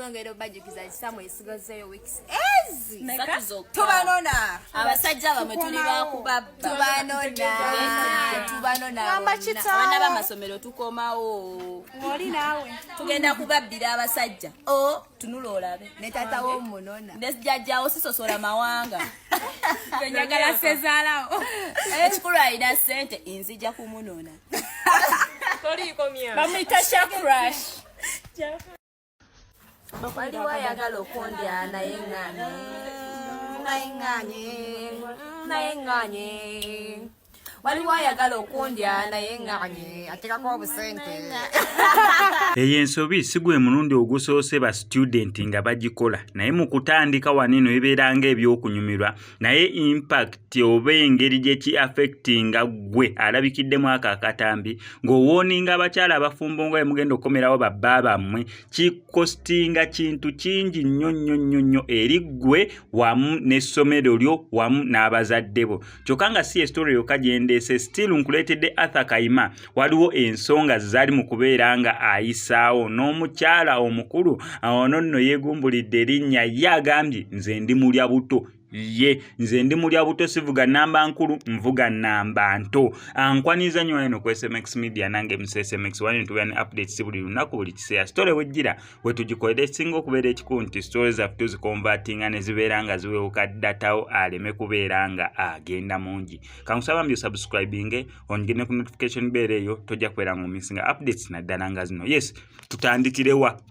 Twongera bajukiza Samuel sigazeyo weeks ezi tubanona abasajja bamwe tuli bakubabba tubanona abana b'amasomero tukomawo ngoli nawe tugenda kubabbira abasajja tunula olabe ne tata wo munona ne jjajjawo sisosola mawanga njagala sezaalawo ekikulu alina ssente nzija kumunona toliko mya bamuyita shakrash waliwo ayagala okondya naye nganye waliwo ayagala okundya naye nganye atekako obusente eyo ensobi si gwe mulundi ogusoose ba student nga bagikola naye mu kutandika wanino ebeeranga ebyokunyumirwa naye impact oba engeri gye ki affectinga gwe alabikiddemu ako akatambi ng'owooninga abakyala abafumbo nga mugenda okukomerawo babba bammwe kikostinga kintu kingi nnyo eri gwe wamu n'essomero lyo wamu n'abazadde bo kyokka nga si esitory yokka gyendese still nkuleetedde Arthur Kayima waliwo ensonga zaali mu kubeera nga ayisaawo n'omukyala omukulu ono nno yeegumbulidde erinnya ye agambye nze ndi mulya buto nze ndi mulya buto sivuga namba nkulu nvuga namba nto ankwaniza nnyo eno ku SMX Media nange mu SMX wani tuwa ne updates buli lunaku buli kiseera story wejjira wetugikolera ekisinga okubeera ekikulu nti stories zaffe tuzikonvatinga ne zibeera nga ziwewuka datawo aleme kubeera nga agenda mungi kankusaba mbyo subscribing ongene ku notification bell eyo tojja kubeera mu missinga updates naddala nga zino yes tutandikirewa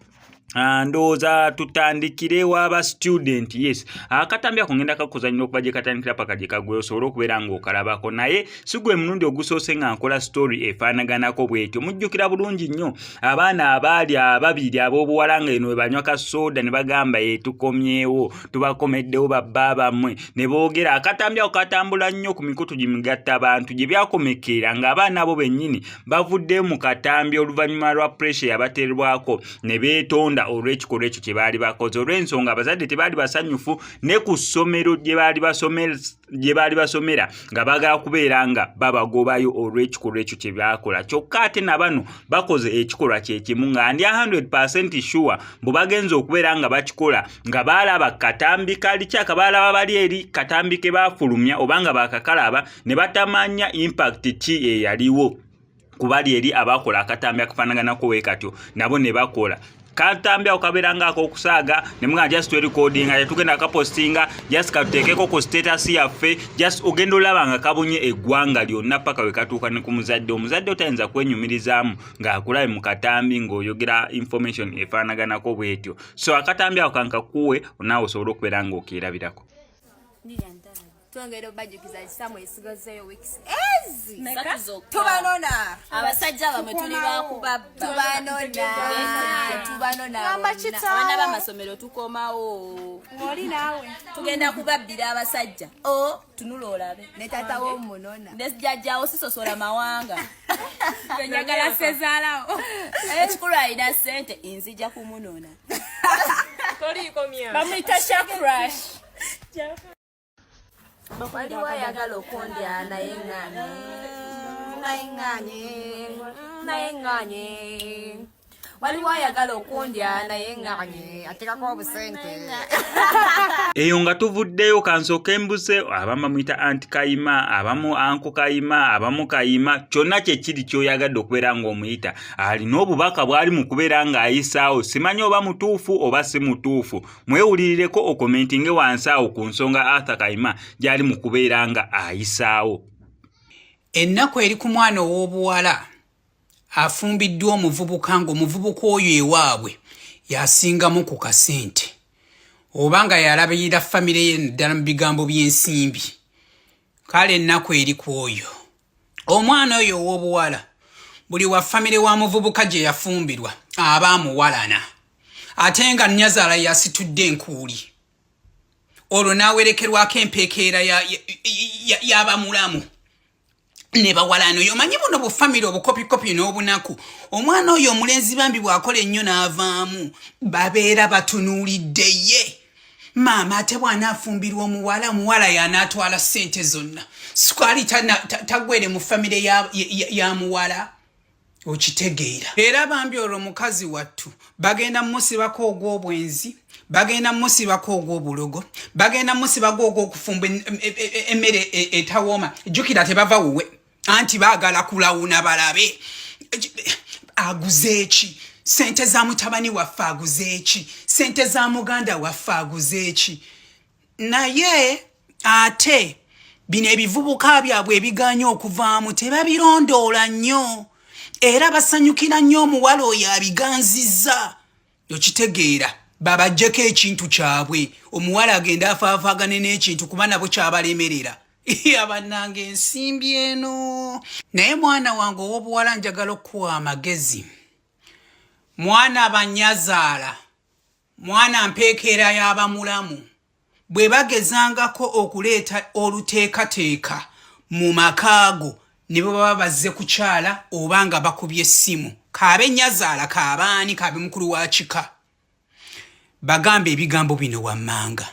ndowooza tutandikirewa aba student yes akatambi ako ngenda kakuzanyira okuba gye katandikira paka gye kagweyo osobola okubeera ng'okalabako naye si gwe mulundi ogusoose nga nkola story efaanaganako bwetyo mujjukira bulungi nnyo abaana abaali ababiri ab'obuwala nga eno we banywa kasooda ne bagamba tukomyewo tubakomeddewo babba bammwe ne boogera akatambi ako katambula nnyo ku mikutu gimigatta abantu gye byakomekera ng'abaana abo bennyini bavuddeyo mu katambi oluvannyuma lwa pressure yabaterwako ne beetonda olw'ekikolwa ekyo kye baali bakoze olw'ensonga abazadde tebaali basanyufu ne ku ssomero gye baali basomera nga baagala kubeera nga babagobayo olw'ekikolwa ekyo kye byakola kyokka ate na bano bakoze ekikolwa kye kimu nga ndi 100% sure bwe bagenza okubeera nga bakikola nga baalaba katambi kali kyaka baalaba bali eri katambi ke baafulumya oba nga bakakalaba ne batamanya impact ki eyaliwo kubali eri abakola akatambi akafaanaganako bwe katyo nabo ne bakola katambi ako kabeera ng'akokusaaga ne muga just recordinga yatugenda akapostinga just katuteekeko ku status yaffe just ogenda olaba nga kabunye eggwanga lyonna paka we katuuka ne ku muzadde omuzadde otayinza kwenyumirizaamu ng'akulabe mu katambi ng'oyogera information efaanaganako bwetyo so akatambi ako kankakuwe naawe osobola okubeera ng'okeerabirako twongera bajukiza Samuel sigazeyo weeks ezi tubanona abasajja bamwe tuli bakubabba tubanona abana b'amasomero tukomawo ngoli nawe tugenda kubabbira abasajja tunula olabe ne tata wo munona ne jjajjawo sisosola mawanga njagala sezaalawo ekikulu alina ssente nzija kumunona toliko mya bamuyita shakrash waliwo ayagala okondya naye nganye waliwo ayagala okundya naye nganye atekako obusente eyo nga tuvuddeyo kansooka embuse abamu bamuyita anti Kayima abamu anko Kayima abamu Kayima kyonna kye kiri kyoyagadde okubeera ng'omuyita alina obubaka bw'ali mu kubeera ng'ayisaawo simanyi oba mutuufu oba si mutuufu mwewulirireko okomentinge wansi awo ku nsonga Arthur Kayima gy'ali mu kubeera nga ayisaawo ennaku eri ku mwana ow'obuwala afumbiddwa omuvubuka ng'omuvubuka oyo ewaabwe yasingamu ku kasente oba nga yalabirira famire ye ddala mu bigambo by'ensimbi kale ennaku eri ku oyo omwana oyo ow'obuwala buli wa famire wa muvubuka gye yafumbirwa aba amuwalana ate nga nnyazaala yasitudde enkuuli olwo n'awerekerwako empeekeera y'abamulamu ne bawalano yomanyi buno bufamire obukopikopi n'obunaku omwana oyo omulenzi bambi bw'akola ennyo n'avaamu babeera batunuulidde ye maama ate bw'anaafumbirwa omuwala y'anaatwala ssente zonna sikwali tagwere mu famire ya muwala okitegeera era bambi olwo mukazi wattu bagenda musibako ogw'obwenzi bagenda musibako ogw'obulogo bagenda musibako ogw'okufumba emmere etawooma jjukira tebava wuwe anti baagala kulawuna balabe aguze eki sente za mutabani waffe aguze eki sente za muganda waffe aguze eki naye ate bino ebivubuka byabwe ebiganya okuvaamu tebabirondoola nnyo era basanyukira nnyo omuwala oyo abiganzizza okitegeera babajjeko ekintu kyabwe omuwala agenda afaafaagane n'ekintu kuba nabo kyabalemerera abannange ensimbi eno naye mwana wange ow'obuwala njagala okuwa amagezi mwana banyazaala mwana mpeekera y'abamulamu bwe bagezangako okuleeta oluteekateeka mu makaago ne bwe baba bazze kukyala oba nga bakubye essimu kaabe nyazaala kaabaani kaabe mukulu wa kika bagamba ebigambo bino wammanga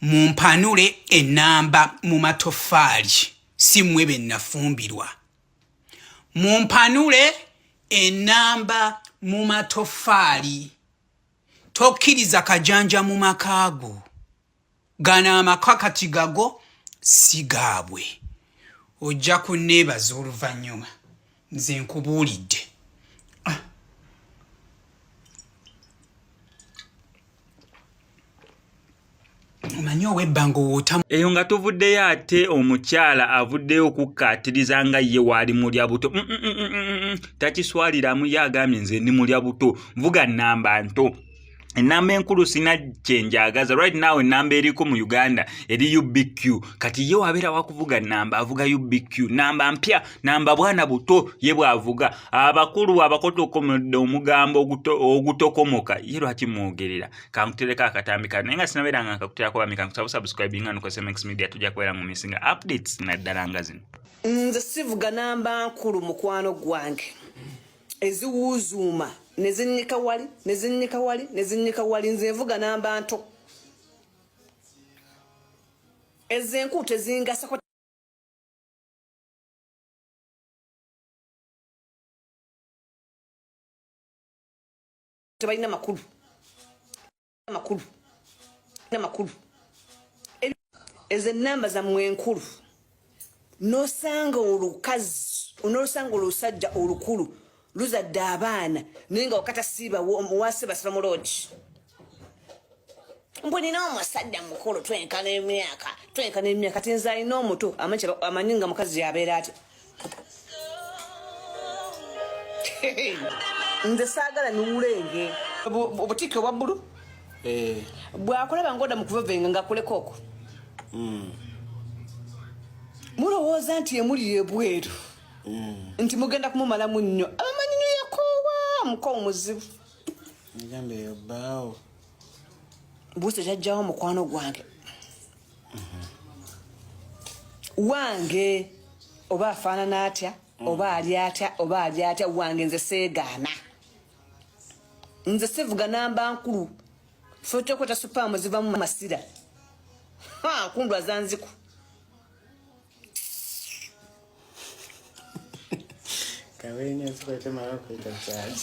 mumpanule ennamba mu matoffaali si mmwe be nnafumbirwa mumpanule ennamba mu matoffaali tokkiriza kajanja mu makaago gana amaka kati gago si gaabwe ojja kunneebaza oluvannyuma nze nkubuulidde omanyi ow'ebbanga owoota eyo nga tuvuddeyo ate omukyala avuddeyo okukkaatiriza nga ye waali mulya buto takiswaliramu ye agambye nze ndi mulya buto nvuga nnamba nto ennamba enkulu sina kyenjagaza right now ennamba eriko mu Uganda eri UBQ kati ye wabeera wakuvuga nnamba avuga UBQ namba mpya namba bwana buto ye bwavuga abakulu abakotokomodde omugambo ogutokomoka ye lwaki mwogerera kankutereka akatambi kano naye nga sinabeeranga nkakuterako bamika nkusaba subscribinga nuko SMX Media tujja kubeera mu misinga updates naddala nga zino nze sivuga namba nkulu mukwano gwange eziwuzuuma nezinnyika wali nze nvuga namba nto ezenkulu tezingasako tebalina makulu ezo ennamba zammwe enkulu nosanga olukazi onosanga olusajja olukulu luzadde abaana naye nga wakatasiiba wase basira mu lodge mbwe nina omusajja mukulu twenkana emyaka tinze alina omuto amanyi nga mukazi yabeera ati nze saagala niwulenge obutiike obwa bbulu bwakulaba ngaoda mukuvavenga ngaakuleko okwo mulowooza nti emuli ebweru nti mugenda kumumalamu nnyo abamanyi neyakoowa muko omuzibu nigambe yobbaawo buuse jajjawo mukwano gwange wange oba afaanana atya oba ali atya wange nze seegaana nze sivuga namba nkulu fo kyokweta supaamu zivamu masira nkundwa zanziku Kawenya sikwete mara kwita charge.